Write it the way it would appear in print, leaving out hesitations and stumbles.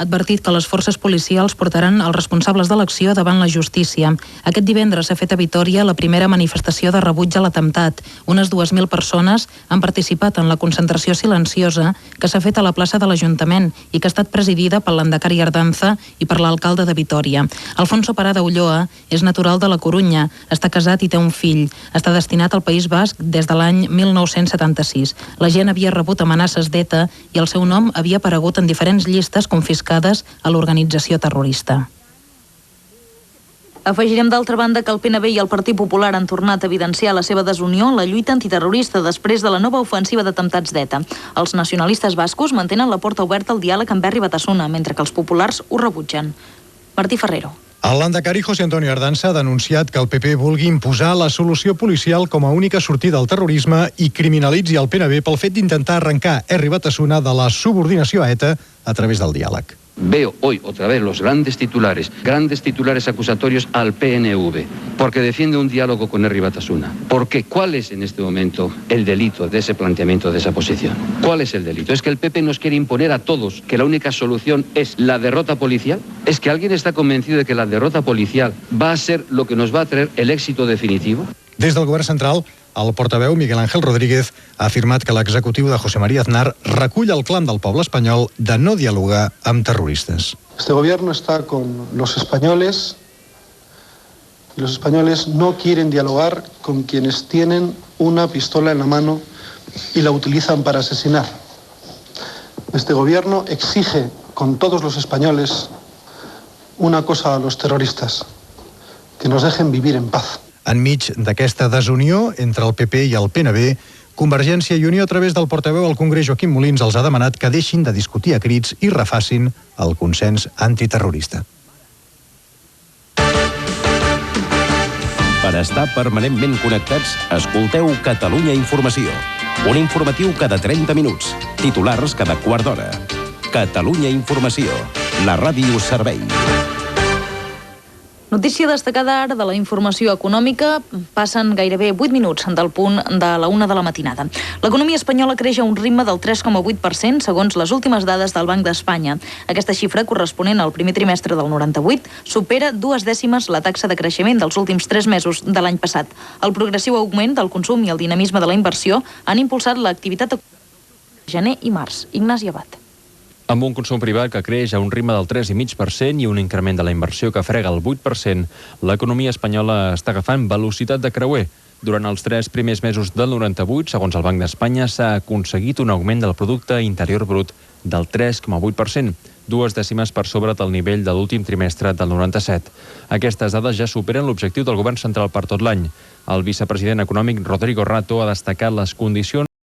ha advertit que les forces policials portaran els responsables de l'acció davant la justícia. Aquest divendres s'ha fet a Vitòria la primera manifestació de rebuig a l'atemptat. Unes 2.000 persones han participat en la concentració silenciosa que s'ha fet a la plaça de l'Ajuntament i que ha estat presidida per l'Endacari Ardanza i per l'alcalde de Vitòria. Alfonso Parada Ulloa és natural de la Corunya, està casat i té un fill. Està destinat al País Basc des de l'any 1976. L'agent havia rebut amenaces d'ETA i el seu nom havia aparegut en diferents llistes confiscades a l'organització terrorista. Afegirem d'altra banda que el PNB i el Partit Popular han tornat a evidenciar la seva desunió en la lluita antiterrorista després de la nova ofensiva d'atemptats d'ETA. Els nacionalistes bascos mantenen la porta oberta al diàleg amb Herri Batasuna, mentre que els populars ho rebutgen. Martí Ferrero. El landacari José Antonio Ardanza ha denunciat que el PP vulgui imposar la solució policial com a única sortida al terrorisme i criminalitzi el PNB pel fet d'intentar arrencar Herri Batasuna de la subordinació a ETA a través del diàleg. Veo hoy otra vez los grandes titulares acusatorios al PNV, porque defiende un diálogo con Herri Batasuna. ¿Por qué? ¿Cuál es en este momento el delito de ese planteamiento, de esa posición? ¿Cuál es el delito? ¿Es que el PP nos quiere imponer a todos que la única solución es la derrota policial? ¿Es que alguien está convencido de que la derrota policial va a ser lo que nos va a traer el éxito definitivo? Des del govern central, el portaveu Miguel Ángel Rodríguez ha afirmat que l'executiu de José María Aznar recull el clam del poble espanyol de no dialogar amb terroristes. Este gobierno está con los españoles y los españoles no quieren dialogar con quienes tienen una pistola en la mano y la utilizan para asesinar. Este gobierno exige con todos los españoles una cosa a los terroristas, que nos dejen vivir en paz. Enmig d'aquesta desunió entre el PP i el PNB, Convergència i Unió, a través del portaveu al Congrés Joaquim Molins, els ha demanat que deixin de discutir a crits i refacin el consens antiterrorista. Per estar permanentment connectats, escolteu Catalunya Informació. Un informatiu cada 30 minuts. Titulars cada quart d'hora. Catalunya Informació. La ràdio servei. Notícia destacada ara de la informació econòmica. Passen gairebé 8 minuts del punt de la 1 de la matinada. L'economia espanyola creix a un ritme del 3,8% segons les últimes dades del Banc d'Espanya. Aquesta xifra, corresponent al primer trimestre del 98, supera 2 dècimes la taxa de creixement dels últims 3 mesos de l'any passat. El progressiu augment del consum i el dinamisme de la inversió han impulsat l'activitat econòmica gener i març. Ignasi Abad. Amb un consum privat que creix a un ritme del 3,5% i un increment de la inversió que frega el 8%, l'economia espanyola està agafant velocitat de creuer. Durant els 3 primers mesos del 98, segons el Banc d'Espanya, s'ha aconseguit un augment del producte interior brut del 3,8%, 2 dècimes per sobre del nivell de l'últim trimestre del 97. Aquestes dades ja superen l'objectiu del govern central per tot l'any. El vicepresident econòmic Rodrigo Rato ha destacat les condicions